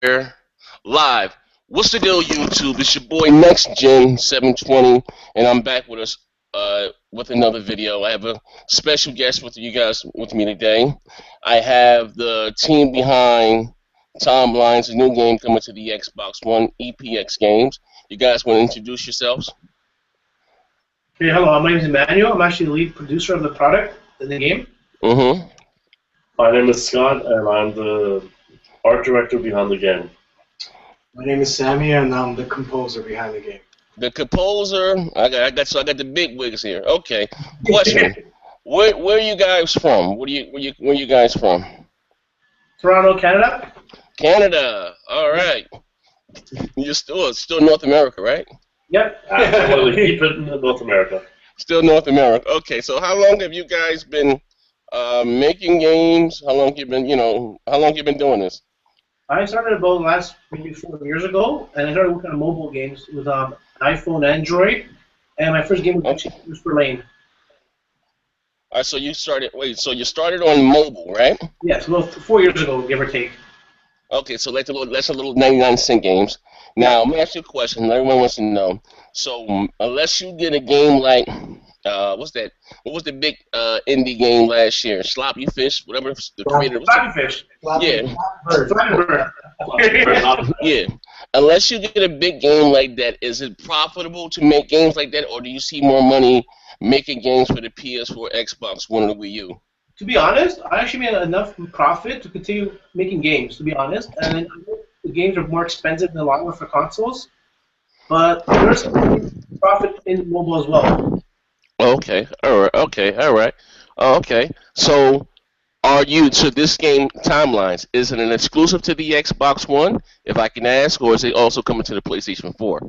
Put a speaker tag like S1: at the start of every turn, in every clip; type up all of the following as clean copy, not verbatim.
S1: Here live. What's the deal, YouTube? It's your boy NXTGEN720, and I'm back with us with another video. I have a special guest with you guys with me today. I have the team behind Timelines, a new game coming to the Xbox One, EPX Games. You guys want to introduce yourselves?
S2: Hey, hello, my name is Emmanuel. I'm actually the lead producer of the product in the game.
S1: Mm-hmm.
S3: My name is Scott, and I'm the art director behind the game.
S4: My name is Sammy, and I'm the composer behind the game.
S1: The composer. I got the big wigs here. Okay. Question: Where are you guys from? Where you guys from?
S2: Toronto, Canada.
S1: Canada. All right. You're still North America, right?
S2: Yep.
S3: Absolutely, keep it in North America.
S1: Still North America. Okay. So how long have you guys been making games? How long you been doing this?
S2: I started about maybe 4 years ago, and I started working on mobile games with iPhone, Android, and my first game was actually for Lane.
S1: All right. So you started. Wait. So you started on mobile, right?
S2: Yes, about 4 years ago, give or take.
S1: Okay. So that's a little 99-cent games. Now, let me ask you a question. Everyone wants to know. So, unless you get a game like, what's that? What was the big indie game last year? Sloppy Fish, whatever the creator was.
S2: Flappy Fish.
S1: Yeah.
S2: Flappy Bird.
S1: Yeah. Unless you get a big game like that, is it profitable to make games like that, or do you see more money making games for the PS4, Xbox One, or the Wii U?
S2: To be honest, I actually made enough profit to continue making games, to be honest, and then the games are more expensive than a lot for consoles, but there's profit in mobile as well.
S1: Okay. All right. Okay. All right. Okay. So, this game Timelines, is it an exclusive to the Xbox One, if I can ask, or is it also coming to the PlayStation 4?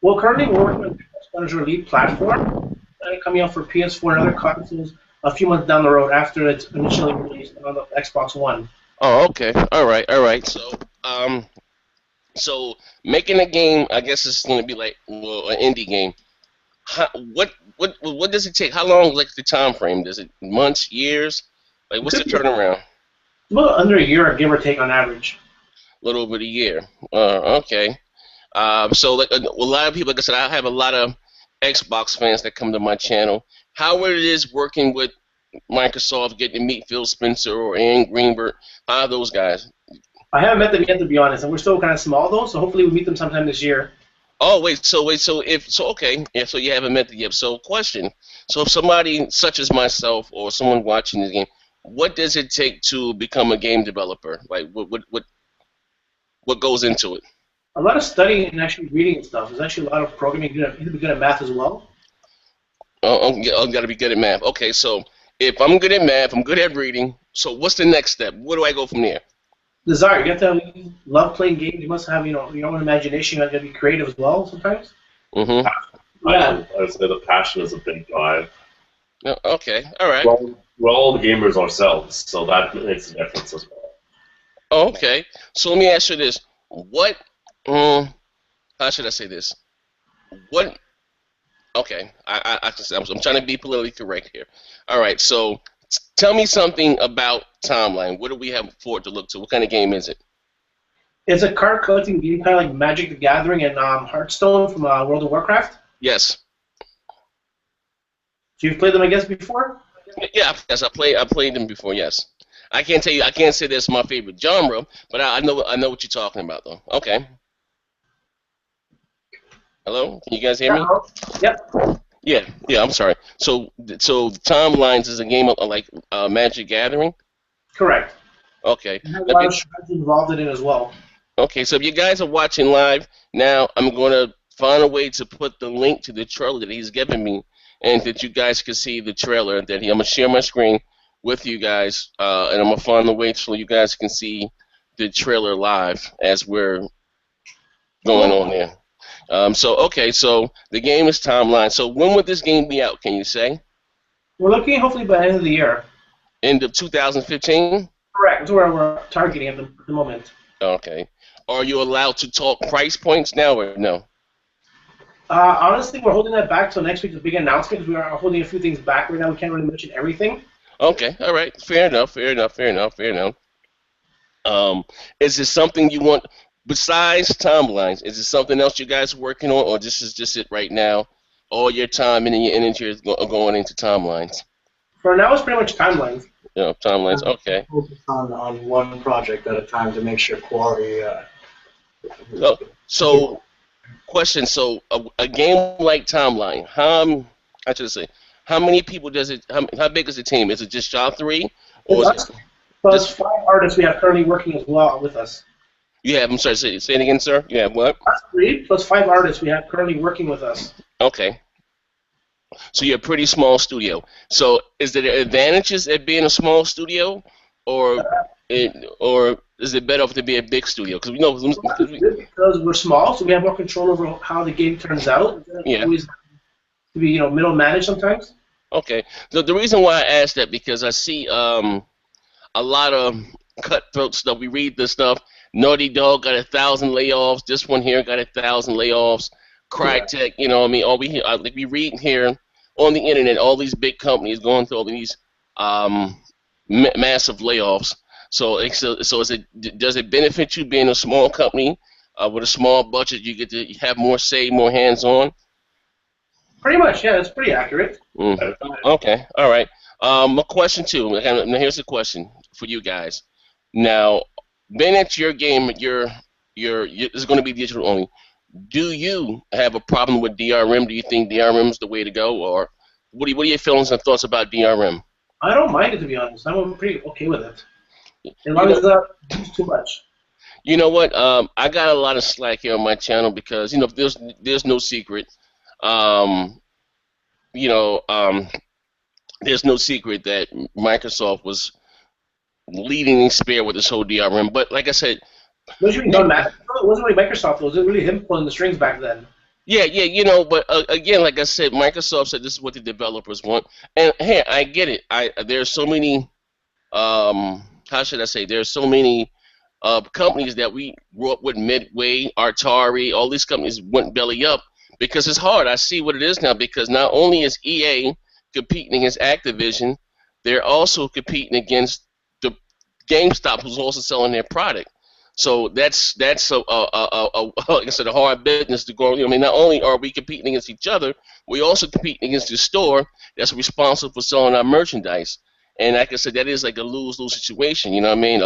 S2: Well, currently we're working on our lead platform, coming out for PS4 and other consoles a few months down the road after it's initially released on the Xbox One.
S1: Oh, okay. All right. All right. So making a game, I guess it's going to be like an indie game. What does it take? How long, like the time frame? Does it months, years? Like, what's the turnaround?
S2: About under a year, give or take, on average.
S1: A little over a year. Okay. So like a lot of people, like I said, I have a lot of Xbox fans that come to my channel. How it is working with Microsoft, getting to meet Phil Spencer or Aaron Greenberg? How are those guys?
S2: I haven't met them yet, to be honest, and we're still kind of small though. So hopefully we meet them sometime this year.
S1: Oh okay, yeah, so you haven't met them yet. So question: So if somebody such as myself or someone watching this game, what does it take to become a game developer? Like what goes into it?
S2: A lot of studying and actually reading and stuff. There's actually a lot of programming. You have to be good at math as well.
S1: Oh, got to be good at math. Okay, so if I'm good at math, I'm good at reading. So what's the next step? Where do I go from there?
S2: Desire. You have to love playing games. You must have your own imagination. You have to be creative as well sometimes.
S1: Mm-hmm.
S3: Yeah. I would say the passion is a big drive.
S1: Okay, all right.
S3: We're all gamers ourselves, so that makes a difference as well.
S1: Oh, okay, so let me ask you this: how should I say this? What? Okay, I'm trying to be politically correct here. All right, so tell me something about Timeline. What do we have for it to look to? What kind of game is it?
S2: It's a card collecting game, kind of like Magic the Gathering and Hearthstone from World of Warcraft.
S1: Yes.
S2: So you've played them, I guess, before?
S1: Yeah, yes, I played them before. Yes. I can't say that's my favorite genre, but I know what you're talking about though. Okay. Hello, can you guys hear me?
S2: Yep.
S1: Yeah. I'm sorry. So Timelines is a game of like Magic Gathering.
S2: Correct.
S1: Okay.
S2: And has a lot of strategy involved in it as well.
S1: Okay, so if you guys are watching live now, I'm going to find a way to put the link to the trailer that he's given me, and that you guys can see the trailer. I'm going to share my screen with you guys, and I'm going to find a way so you guys can see the trailer live as we're going on there. So the game is Timeline. So when would this game be out, can you say?
S2: We're looking hopefully by the end of the year.
S1: End of 2015?
S2: Correct. That's where we're targeting at the moment.
S1: Okay. Are you allowed to talk price points now or no?
S2: Honestly, we're holding that back till next week's big announcement because we are holding a few things back right now. We can't really mention everything.
S1: Okay. All right. Fair enough. Is this something you want? besides timelines, is it something else you guys are working on, or this is just it right now? All your time and your energy is going into timelines.
S2: For now, it's pretty much timelines.
S1: Timelines.
S4: I'm
S1: Okay.
S4: focused on one project at a time to make sure quality.
S1: So, so question. So, a game like Timeline, I should say, how many people does it? How big is the team? Is it just y'all three, or
S2: It's
S1: is it
S2: us plus
S1: just
S2: 5 artists we have currently working as well with us.
S1: you have? I'm sorry. Say it again, sir. You have what?
S2: Us three plus 5 artists we have currently working with us.
S1: Okay. So you're a pretty small studio. So is there advantages at being a small studio, or or is it better off to be a big studio? Because we know,
S2: It's good because we're small, so we have more control over how the game turns out. It doesn't
S1: yeah.
S2: always to be middle managed sometimes.
S1: Okay. So the reason why I asked that because I see a lot of cutthroat stuff. We read this stuff. Naughty Dog got 1,000 layoffs. This one here got 1,000 layoffs.
S2: Yeah.
S1: Crytek, you know, what I mean, all we hear, like we read here on the internet, all these big companies going through all these um, massive layoffs. So, so is it does it benefit you being a small company with a small budget? You get to have more say, more hands on.
S2: Pretty much, yeah, it's pretty accurate.
S1: Mm. Okay, all right. A question too. Now here's a question for you guys. Now, being at your game, it's going to be digital only. Do you have a problem with DRM? Do you think DRM is the way to go, or what are your feelings and thoughts about DRM?
S2: I don't mind it to be honest. I'm pretty okay with it, as
S1: You
S2: long as
S1: know,
S2: it's not used too much.
S1: you know what? I got a lot of slack here on my channel because there's no secret. Um, you know, there's no secret that Microsoft was leading in spare with this whole DRM. But like I said,
S2: It was really
S1: they,
S2: done Mac. It wasn't really Microsoft. It was really him pulling the strings back then.
S1: yeah, yeah, but again, like I said, Microsoft said this is what the developers want, and hey, I get it. There's so many, how should I say? There's so many companies that we grew up with, Midway, Atari, all these companies went belly up because it's hard. I see what it is now because not only is EA competing against Activision, they're also competing against the GameStop, who's also selling their product. So that's like I said, a hard business to go. I mean, not only are we competing against each other, we also competing against the store that's responsible for selling our merchandise. And like I said, that is like a lose-lose situation. You know what I mean?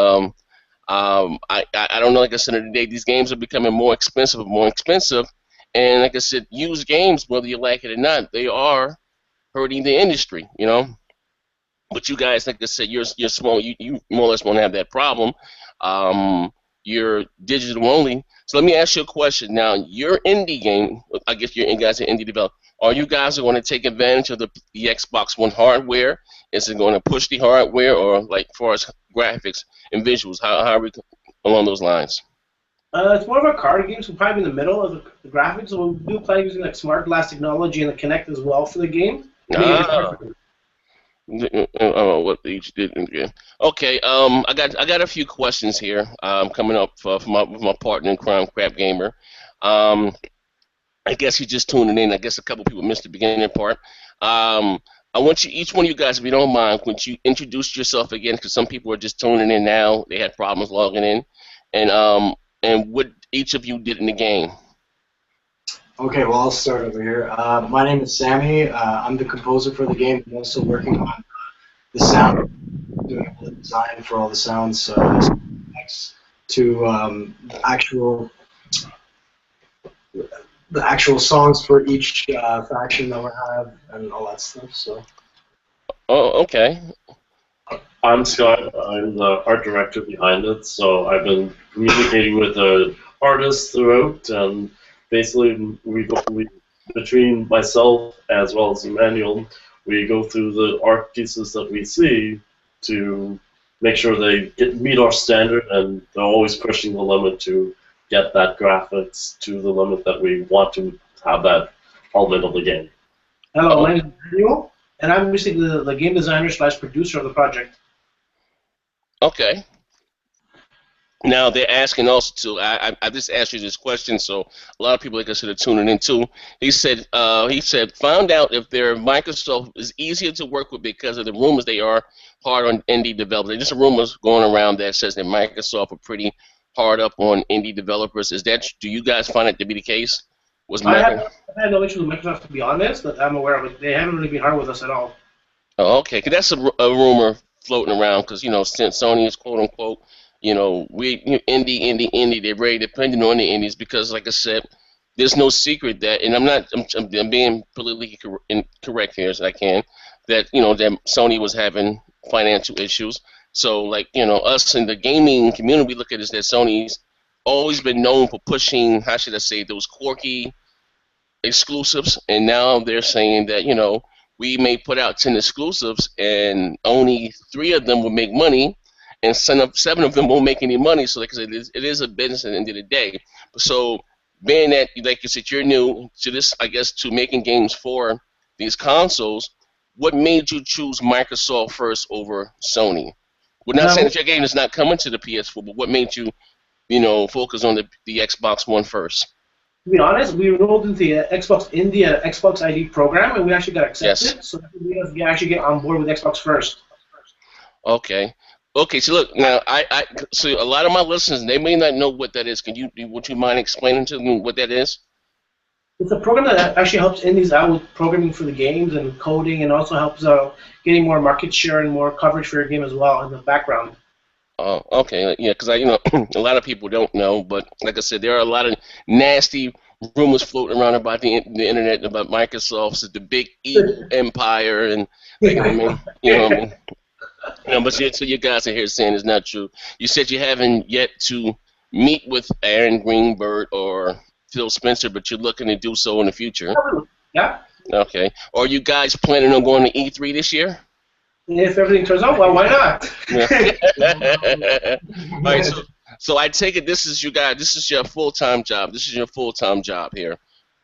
S1: I don't know. Like I said, today these games are becoming more expensive and more expensive. And like I said, used games, whether you like it or not, they are hurting the industry. You know. But you guys, like I said, you're small. You more or less won't have that problem. Um, you're digital only. So let me ask you a question. Now, your indie game, I guess you guys are indie developer. Are you guys going to take advantage of the Xbox One hardware? Is it going to push the hardware, or like far as graphics and visuals? How are we along those lines?
S2: It's more of a card game, so probably in the middle of the graphics. So we do plan using like smart glass technology and the Kinect as well for the game to make it
S1: Ah,
S2: different.
S1: oh, what they each did again. Okay, I got a few questions here. Coming up for my partner in crime, Crap Gamer. Um, I guess you're just tuning in. I guess a couple people missed the beginning part. Um, I want you, each one of you guys, if you don't mind, would you introduce yourself again? Because some people are just tuning in now. They had problems logging in, and what each of you did in the game.
S4: Okay, well, I'll start over here. My name is Sammy. I'm the composer for the game. I'm also working on the sound, doing all the design for all the sounds, next to actual the actual songs for each faction that we have and all that stuff. So.
S1: Oh, okay.
S3: I'm Scott. I'm the art director behind it, so I've been communicating with the artists throughout, and basically between myself as well as Emmanuel, we go through the art pieces that we see to make sure they meet our standard, and they're always pushing the limit to get that graphics to the limit that we want to have that element of the game.
S2: Hello,
S1: Oh,
S2: my name is Daniel, and I'm basically the game designer slash producer of the project.
S1: okay. Now they're asking also too. I just asked you this question, so a lot of people, like I said, are tuning in too. He said found out if their Microsoft is easier to work with because of the rumors they are hard on indie developers. There's just rumors going around that says that Microsoft are pretty hard up on indie developers. Do you guys find it to be the case?
S2: I had no issue with Microsoft, to be honest, that I'm aware of it. They haven't really been hard with us at all.
S1: Oh, okay, 'cause that's a rumor floating around. Because since Sony is quote unquote, indie, they're very dependent on the indies because, like I said, there's no secret that, and I'm being politically incorrect here as I can, that that Sony was having financial issues. So like us in the gaming community, we look at it as that Sony's always been known for pushing, how should I say, those quirky exclusives, and now they're saying that we may put out 10 exclusives and only 3 of them will make money, and 7 of them won't make any money. So like I said, it is a business at the end of the day. So being that, like you said, you're new to this, I guess, to making games for these consoles, what made you choose Microsoft first over Sony? We're not saying that your game is not coming to the PS4, but what made you focus on the Xbox One first?
S2: To be honest, we enrolled into the Xbox India Xbox ID program, and we actually got accepted. Yes. So we actually get on board with Xbox first.
S1: Okay. So look, now so a lot of my listeners, they may not know what that is. Would you mind explaining to them what that is?
S2: It's a program that actually helps indies out with programming for the games and coding, and also helps out getting more market share and more coverage for your game as well in the background.
S1: Oh, okay, yeah, because a lot of people don't know, but like I said, there are a lot of nasty rumors floating around about the internet about Microsoft's the big evil empire, and like, but so you guys are here saying it's not true. You said you haven't yet to meet with Aaron Greenberg or Phil Spencer, but you're looking to do so in the future.
S2: Yeah.
S1: Okay. Are you guys planning on going to E3 this year?
S2: If everything turns out well, why not?
S1: All right, so I take it this is your full-time job. This is your full-time job here.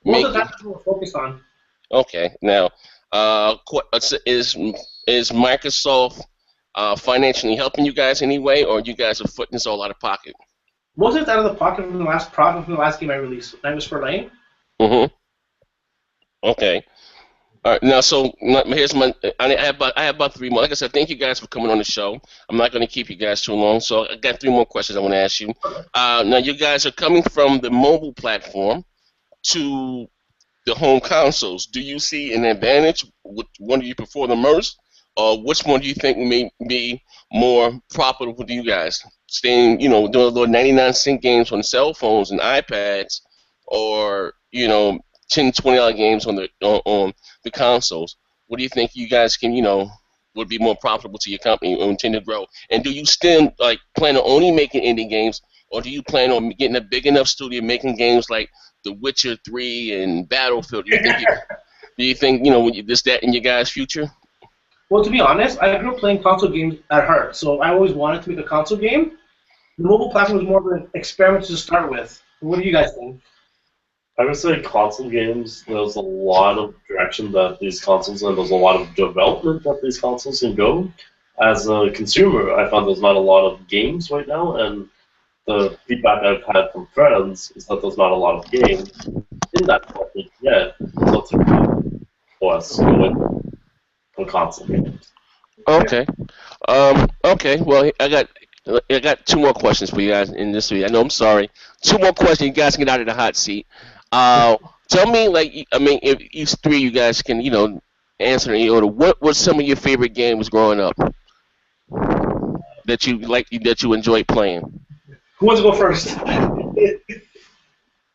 S2: Most of the time, that's what we're focused on.
S1: Okay. Now, is Microsoft financially helping you guys anyway, or you guys are footing this all out of pocket?
S2: Most of it's out of the pocket from the last profit from the last game I released, Nightmares for Lane.
S1: Okay. All right, now, so here's I have about 3 more. Like I said, thank you guys for coming on the show. I'm not going to keep you guys too long, so I got 3 more questions I want to ask you. Now, you guys are coming from the mobile platform to the home consoles. Do you see an advantage? Which one do you prefer the most, or which one do you think may be more profitable to you guys? Staying, doing a little 99-cent games on cell phones and iPads, or $10, $20 games on the consoles. What do you think you guys can, would be more profitable to your company or intend to grow? And do you still plan on only making indie games, or do you plan on getting a big enough studio making games like The Witcher 3 and Battlefield? Do you think that in your guys' future?
S2: Well, to be honest, I grew up playing console games at heart, so I always wanted to make a console game. The mobile platform was more of an experiment to start with. What do you guys think?
S3: I would say console games, there's a lot of direction that these consoles and there's a lot of development that these consoles can go. As a consumer, I found there's not a lot of games right now, and the feedback I've had from friends is that there's not a lot of games in that market yet. So it's important for us going for console games.
S1: Okay. Okay. Well, I got 2 more questions for you guys in this week. I know, I'm sorry. 2 more questions. You guys can get out of the hot seat. Tell me, if each 3 you guys can, answer in order. What were some of your favorite games growing up that you enjoyed playing?
S2: Who wants to go first?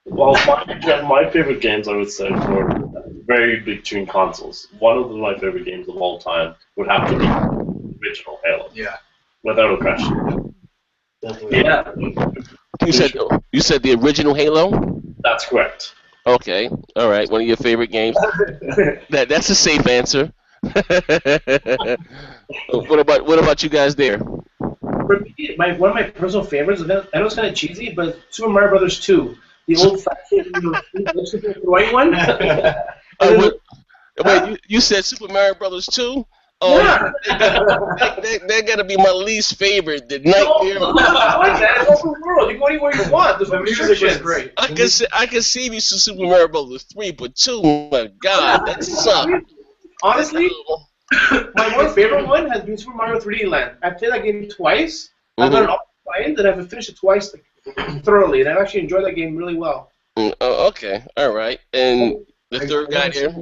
S3: Well, my favorite games, I would say, were very big between consoles. One of my favorite games of all time would have to be the original Halo.
S4: Yeah.
S3: Without a question.
S2: Yeah.
S1: You said the original Halo?
S3: That's correct.
S1: Okay. All right. One of your favorite games. That's a safe answer. What about you guys there?
S2: For me, one of my personal favorites, I know it's kind of cheesy, but Super Mario Brothers 2, the old Super throwing one.
S1: Wait, you said Super Mario Brothers 2? Oh, yeah. That gotta be my least favorite. The Nightmare.
S2: It's open world. You can go anywhere you want. The music was great.
S1: I can see me some Super Mario Brothers 3, but 2, my God, that sucked.
S2: Honestly, my one favorite has been Super Mario 3D Land. I played that game twice. I got it all fine, then I've finished it twice. thoroughly, and I actually enjoyed that game really well.
S1: Oh, okay, all right. And the third guy there.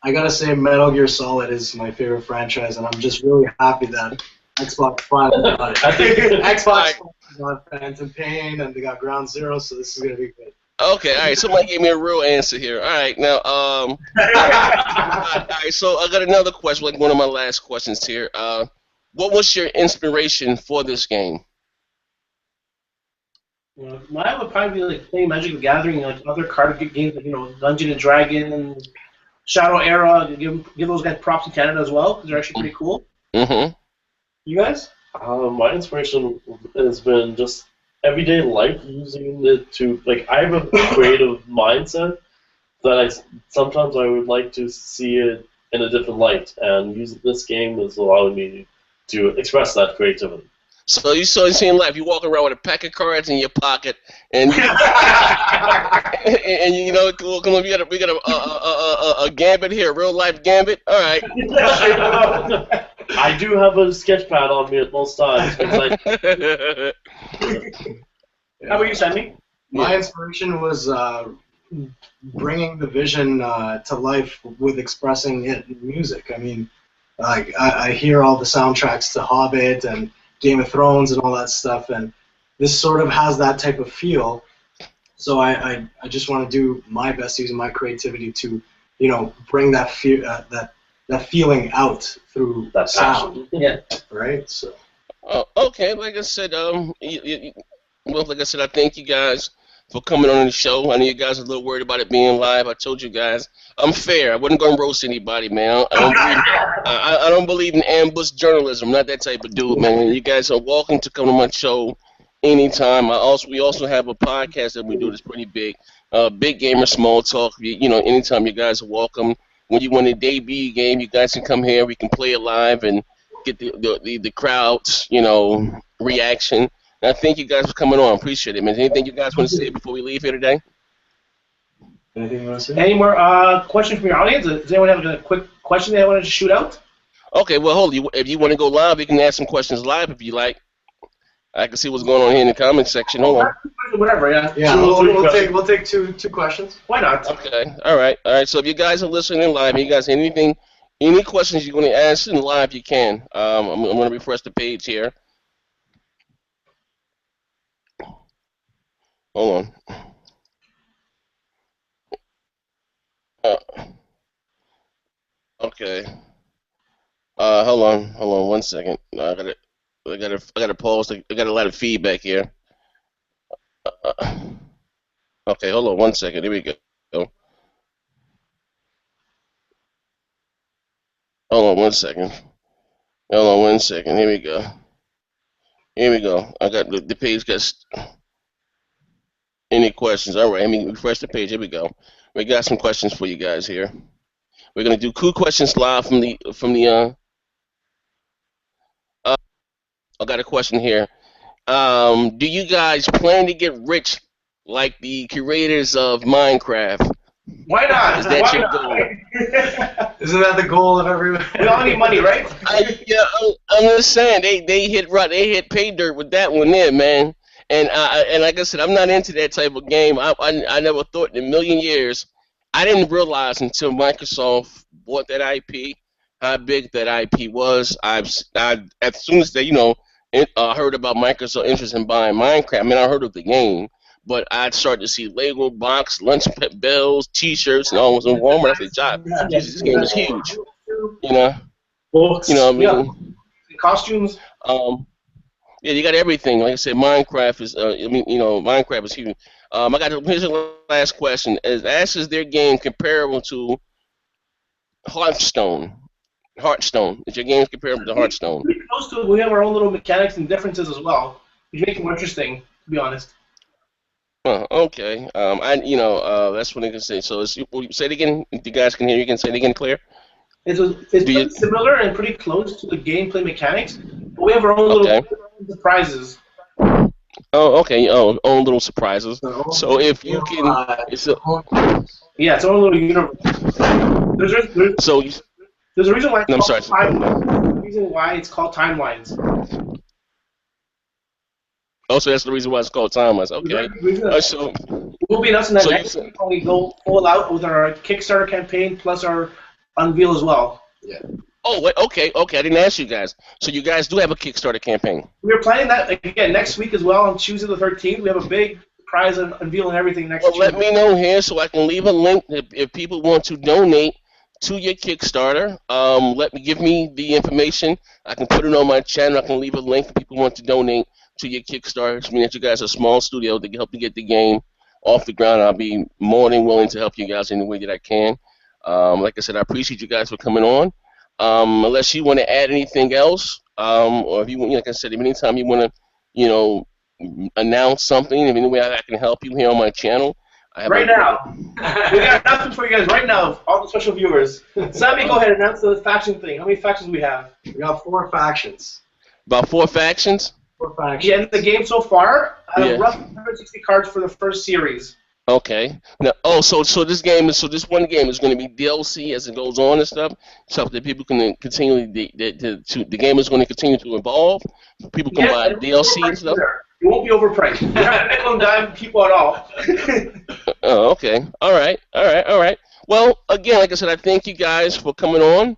S4: I gotta say, Metal Gear Solid is my favorite franchise, and I'm just really happy that Xbox finally got it. Xbox got Phantom Pain, and they got Ground Zero, so this is gonna be good.
S1: Okay, all right. Somebody gave me a real answer here. All right, now, all right. So I got another question, like one of my last questions here. What was your inspiration for this game?
S2: Mine would probably be like playing Magic the Gathering, like other card games, like Dungeon and Dragon, Shadow Era. Give those guys props in Canada as well because they're actually pretty cool.
S1: Mm-hmm.
S2: You guys?
S3: My inspiration has been just everyday life, using it to, like, I have a creative mindset that sometimes I would like to see it in a different light, and this game is allowing me to express that creativity.
S1: So you see in life, you walk around with a pack of cards in your pocket, and you, come on, we got a gambit here, a real life gambit. All right.
S3: I do have a sketch pad on me at most times.
S2: How about you, Sammy?
S4: My inspiration was bringing the vision to life with expressing it in music. I mean, I hear all the soundtracks to Hobbit and Game of Thrones and all that stuff, and this sort of has that type of feel. So I just want to do my best using my creativity to, bring that feeling out through
S3: that
S4: sound.
S2: Yeah.
S4: Right. So.
S1: Okay. Like I said, well, like I said, I thank you guys for coming on the show. I know you guys are a little worried about it being live. I told you guys I'm fair. I wasn't gonna roast anybody, man. I don't believe in ambush journalism. I'm not that type of dude, man. You guys are welcome to come to my show anytime. We also have a podcast that we do that's pretty big. Big Gamer Small Talk. Anytime you guys are welcome. When you want to debut your game, you guys can come here. We can play it live and get the crowd's reaction. And I thank you guys for coming on. Appreciate it, man. Anything you guys want to say before we leave here today?
S4: Anything you want to say?
S2: Any more questions from your audience? Does anyone have a quick question they wanted to shoot out?
S1: Okay, well, hold on. If you want to go live, you can ask some questions live if you like. I can see what's going on here in the comment section. Hold on.
S2: Whatever, yeah.
S4: Yeah, we'll take two questions.
S2: Why not?
S1: Okay, all right. So if you guys are listening live, and you guys have any questions you want to ask in live, you can. I'm going to refresh the page here. Hold on. Okay. Hold on 1 second. I gotta pause. I got a lot of feedback here. Okay, hold on 1 second. Here we go. Hold on 1 second. Hold on 1 second. Here we go. I got the page got any questions? All right. Let me refresh the page. Here we go. We got some questions for you guys here. We're gonna do cool questions live from the. I got a question here. Do you guys plan to get rich like the creators of Minecraft?
S2: Why not?
S1: Is that your goal?
S4: Isn't that the goal of everyone?
S2: We all need money, right?
S1: I'm just saying they hit pay dirt with that one there, man. And like I said, I'm not into that type of game. I never thought in a million years. I didn't realize until Microsoft bought that IP how big that IP was. As soon as they heard about Microsoft interest in buying Minecraft. I mean, I heard of the game, but I started to see Lego box, lunch bells, T-shirts, and all was in Walmart. I said, Jesus, this game is huge.
S2: Books.
S1: What I mean?
S2: Costumes.
S1: Yeah, you got everything. Like I said, Minecraft is. Minecraft is huge. Here's the last question: is their game comparable to Hearthstone? Hearthstone. Is your game comparable to Hearthstone?
S2: Pretty close to it. We have our own little mechanics and differences as well, which make it more interesting, to be honest.
S1: Okay. That's what I can say. So say it again. If you guys can hear, you can say it again, clear.
S2: It's pretty similar and pretty close to the gameplay mechanics, but we have our own little surprises.
S1: Oh, okay. Oh, own little surprises. So if you can, it's a
S2: own little universe. There's a reason why. There's a reason why it's called timelines.
S1: Oh, so that's the reason why it's called Timeless. Okay. So,
S2: We'll be announcing that
S1: so you
S2: next week when we go full out with our Kickstarter campaign plus our unveil as well.
S4: Yeah.
S1: Oh, wait, okay. I didn't ask you guys. So you guys do have a Kickstarter campaign.
S2: We're planning that again next week as well on Tuesday the 13th. We have a big prize and unveil and everything next
S1: Well,
S2: Tuesday.
S1: let me know here so I can leave a link if people want to donate to your Kickstarter. Give me the information. I can put it on my channel. I can leave a link if people want to donate to your Kickstarter. I mean that you guys are a small studio to help you get the game off the ground. I'll be more than willing to help you guys in the way that I can. Like I said, I appreciate you guys for coming on. Unless you want to add anything else, or if you, like I said, if anytime you want to, announce something, if any way I can help you here on my channel.
S2: Right now, we got announcements for you guys right now, all the special viewers. Sammy, go ahead and announce the faction thing. How many factions do we have?
S4: We got 4 factions.
S1: About 4 factions?
S4: 4 factions.
S2: Yeah, in the game so far,
S1: Yeah.
S2: roughly 160 cards for the first series.
S1: Okay. Now, so this one game is going to be DLC as it goes on and stuff, so that people can continue the game is going to continue to evolve. People can buy DLC and stuff.
S2: It won't be overpriced. You're not nickel and dime people at all.
S1: Oh, okay. All right. Well, again, like I said, I thank you guys for coming on.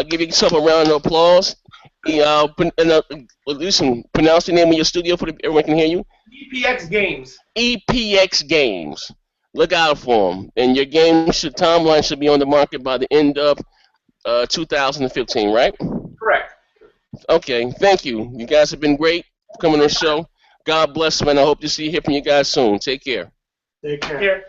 S1: Give yourself a round of applause. Listen, pronounce the name of your studio for everyone can hear you.
S2: EPX Games.
S1: EPX Games. Look out for them. And your game timeline should be on the market by the end of 2015, right?
S2: Correct.
S1: Okay, thank you. You guys have been great coming on the show. God bless them, and I hope to hear from you guys soon. Take care.
S4: Take care.
S2: Here.